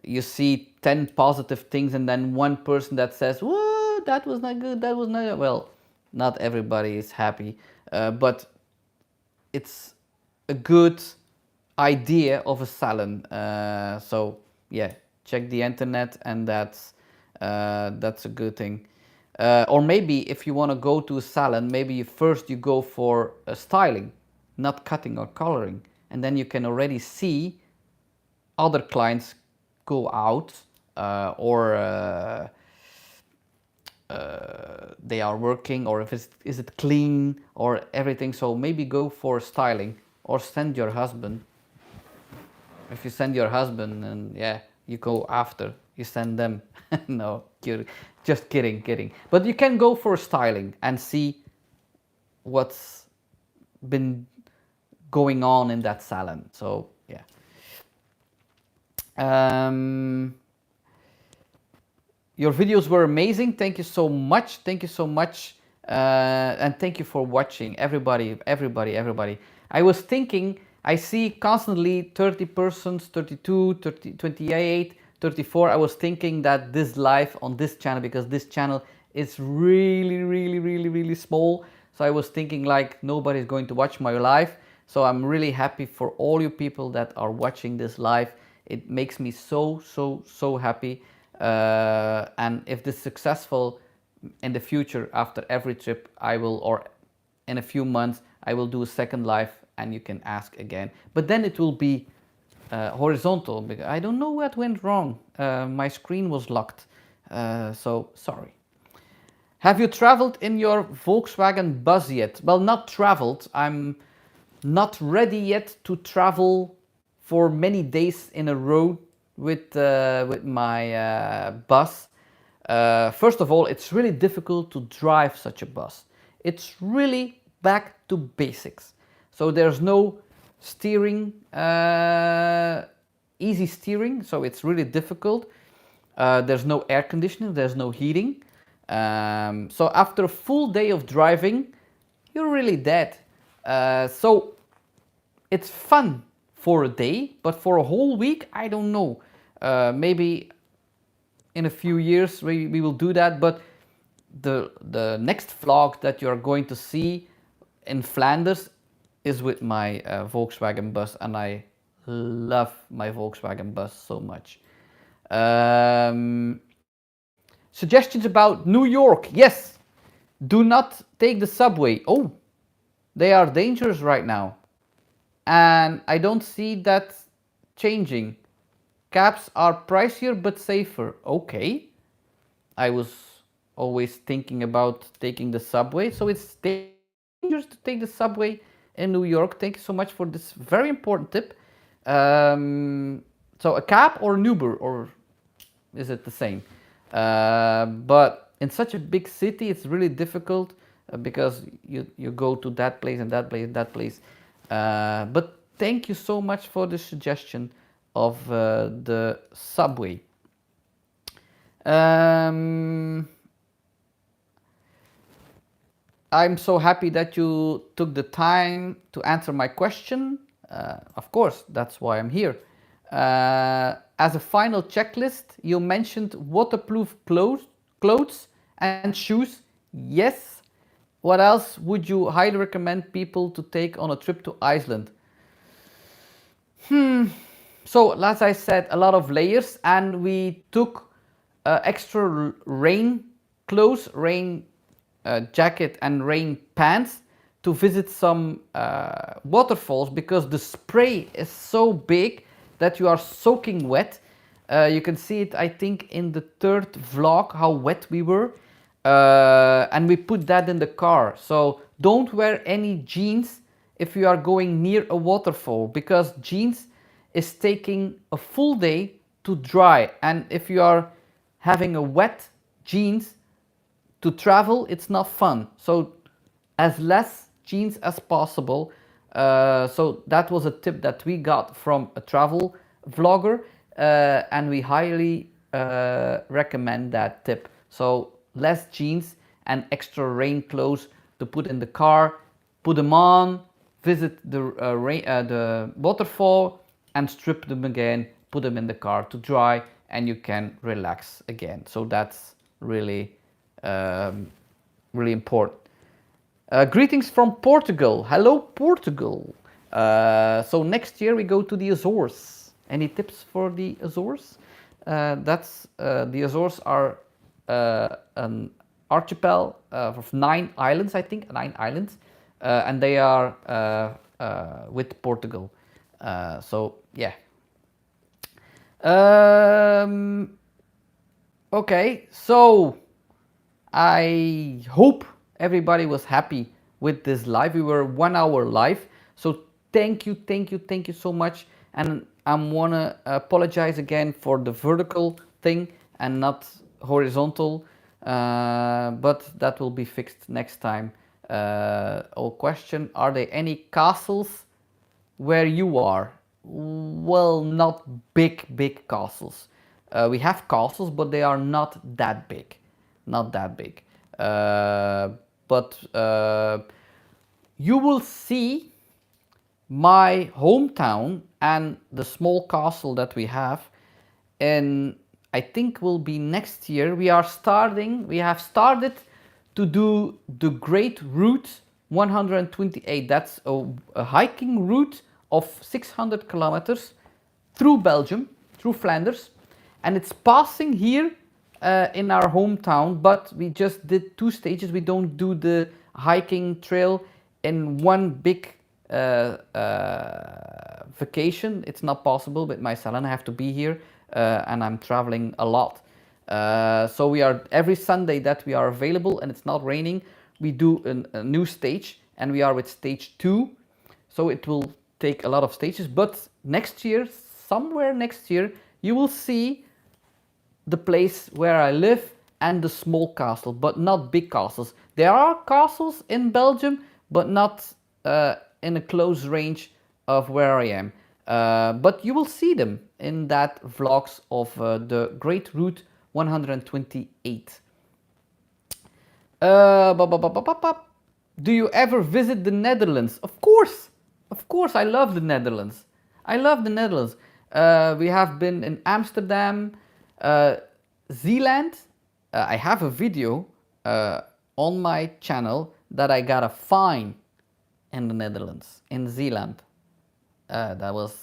you see 10 positive things and then one person that says, whoa, that was not good, that was not good. Well, not everybody is happy, but it's a good idea of a salon. So yeah, check the internet, and that's a good thing. Or maybe if you want to go to a salon, maybe first you go for a styling, not cutting or coloring, and then you can already see other clients go out, or they are working, or if is it clean or everything. So maybe go for styling, or send your husband. If you send your husband, and yeah, you go after, you send them. No, just kidding. But you can go for styling and see what's been going on in that salon. So yeah. Your videos were amazing. Thank you so much. Thank you so much. And thank you for watching, everybody, everybody, everybody. I was thinking, I see constantly 30 persons, 32, 30, 28, 34. I was thinking that this live on this channel, because this channel is really, really, really, really small. So I was thinking like nobody's going to watch my live. So I'm really happy for all you people that are watching this live. It makes me so, so, so happy. And if this is successful, in the future, after every trip, I will, or in a few months, I will do a second live and you can ask again. But then it will be horizontal, because I don't know what went wrong. My screen was locked, so sorry. Have you traveled in your Volkswagen bus yet? Well, not traveled. I'm not ready yet to travel for many days in a row with my bus. First of all, it's really difficult to drive such a bus. It's really back to basics. So there's no steering, easy steering, so it's really difficult. There's no air conditioning, there's no heating. So after a full day of driving, you're really dead. So it's fun for a day, but for a whole week, I don't know. Maybe in a few years we will do that, but the next vlog that you're going to see in Flanders is with my Volkswagen bus, and I love my Volkswagen bus so much. Suggestions about New York. Yes, do not take the subway. Oh, they are dangerous right now, and I don't see that changing. Cabs are pricier but safer. Okay, I was always thinking about taking the subway, so it's dangerous to take the subway in New York. Thank you so much for this very important tip. So a cab or an Uber, or is it the same? But in such a big city, it's really difficult because you go to that place and that place and that place. But thank you so much for the suggestion of the subway. I'm so happy that you took the time to answer my question. Of course, that's why I'm here. As a final checklist, you mentioned waterproof clothes and shoes. Yes. What else would you highly recommend people to take on a trip to Iceland? So, as I said, a lot of layers, and we took extra rain clothes, rain jacket and rain pants to visit some waterfalls, because the spray is so big that you are soaking wet. You can see it, I think, in the third vlog, how wet we were. And we put that in the car. So don't wear any jeans if you are going near a waterfall, because jeans is taking a full day to dry. And if you are having a wet jeans to travel, it's not fun. So as less jeans as possible. So that was a tip that we got from a travel vlogger, and we highly recommend that tip. So less jeans and extra rain clothes to put in the car, put them on, visit the waterfall, and strip them again, put them in the car to dry, and you can relax again. So that's really really important. Greetings from Portugal. Hello, Portugal. So next year we go to the Azores. Any tips for the Azores? The Azores are an archipel of 9 islands, I think, 9 islands, and they are with Portugal. So yeah. Okay, so I hope everybody was happy with this live. We were 1 hour live, so thank you, thank you, thank you so much. And I wanna apologize again for the vertical thing and not horizontal, but that will be fixed next time. Question: are there any castles where you are? Well, not big castles. We have castles, but they are not that big. Not that big. but you will see my hometown and the small castle that we have, and I think will be next year. We have started to do the Great Route 128. That's a hiking route of 600 kilometers through Belgium, through Flanders, and it's passing here in our hometown, but we just did 2 stages. We don't do the hiking trail in one big vacation. It's not possible with my son. I have to be here and I'm traveling a lot. So we are every Sunday that we are available and it's not raining, we do a new stage, and we are with stage 2. So it will take a lot of stages, but next year, somewhere next year, you will see the place where I live and the small castle, but not big castles. There are castles in Belgium, but not in a close range of where I am. But you will see them in that vlogs of the Great Route 128. Do you ever visit the Netherlands? Of course, I love the Netherlands. We have been in Amsterdam, Zealand. I have a video on my channel that I got a fine in the Netherlands, in Zealand. That was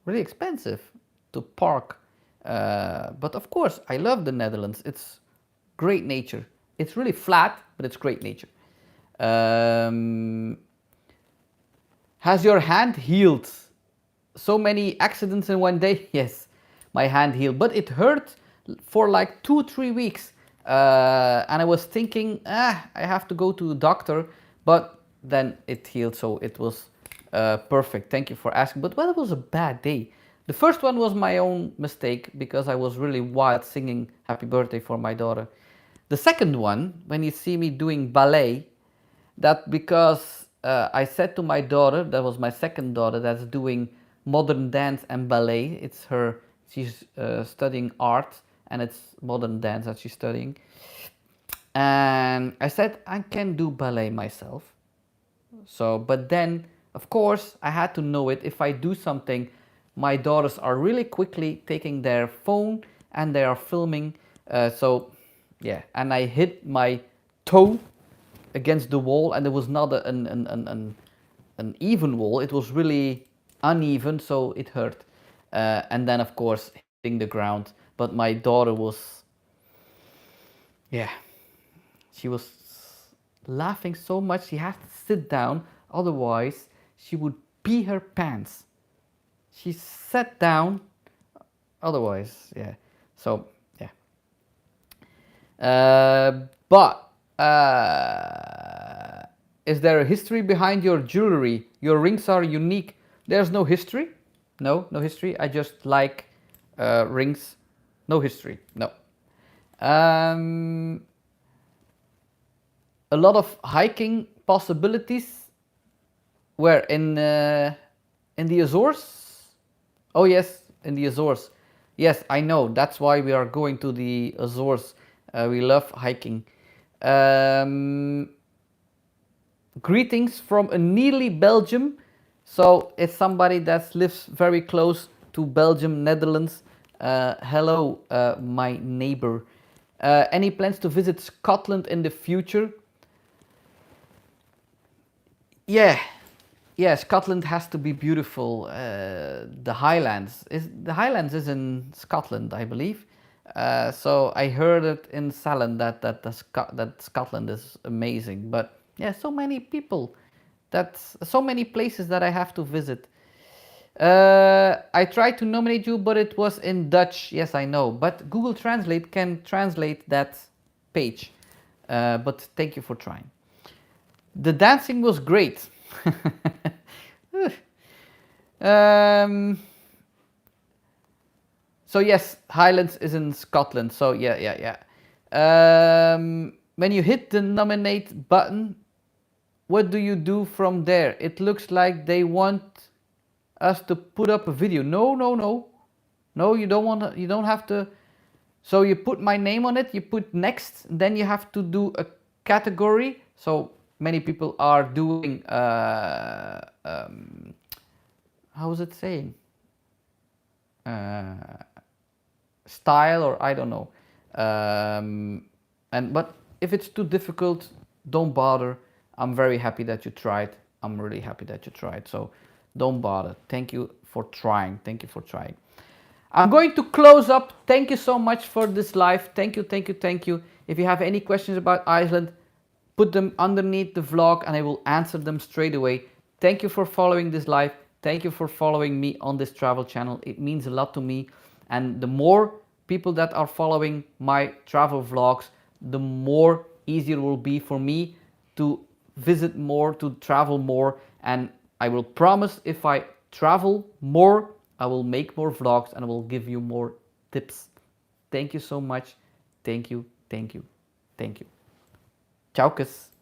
really expensive to park. But of course, I love the Netherlands. It's great nature. It's really flat, but it's great nature. Has your hand healed? So many accidents in one day? Yes, my hand healed, but it hurt for like 2-3 weeks. And I was thinking, I have to go to the doctor, but then it healed, so it was perfect. Thank you for asking. But well, it was a bad day. The first one was my own mistake because I was really wild singing happy birthday for my daughter. The second one, when you see me doing ballet, that because I said to my daughter, that was my second daughter that's doing modern dance and ballet. She's studying art and it's modern dance that she's studying. And I said, I can do ballet myself. So, but then, of course, I had to know it. If I do something, my daughters are really quickly taking their phone and they are filming. So, yeah, and I hit my toe against the wall, and it was not an even wall. It was really uneven, so it hurt. And then, of course, hitting the ground. But my daughter was, yeah, she was laughing so much she had to sit down, otherwise she would pee her pants. She sat down, otherwise, yeah. So, yeah. Is there a history behind your jewelry? Your rings are unique. There's no history. No history. I just like rings. No history. No. A lot of hiking possibilities. Where in the Azores? Oh yes, in the Azores. Yes, I know. That's why we are going to the Azores. We love hiking. Greetings from a nearly Belgium. So it's somebody that lives very close to Belgium, Netherlands. Hello, my neighbor. Any plans to visit Scotland in the future? Yeah, Scotland has to be beautiful. The Highlands is in Scotland, I believe. So I heard it in Salon that Scotland is amazing. But yeah, so many people, that's so many places that I have to visit. I tried to nominate you, but it was in Dutch. Yes, I know. But Google Translate can translate that page. But thank you for trying. The dancing was great. So yes, Highlands is in Scotland. So yeah. When you hit the nominate button, what do you do from there? It looks like they want us to put up a video. No, you don't have to. So you put my name on it, you put next, then you have to do a category. So many people are doing, how is it saying? Style, or I don't know. But if it's too difficult, don't bother. I'm very happy that you tried. I'm really happy that you tried. So don't bother. Thank you for trying. Thank you for trying. I'm going to close up. Thank you so much for this live. Thank you, thank you, thank you. If you have any questions about Iceland, put them underneath the vlog and I will answer them straight away. Thank you for following this live. Thank you for following me on this travel channel. It means a lot to me. And the more people that are following my travel vlogs, the more easier it will be for me to visit more, to travel more. And I will promise, if I travel more, I will make more vlogs and I will give you more tips. Thank you so much. Thank you, thank you, thank you. Chaukas.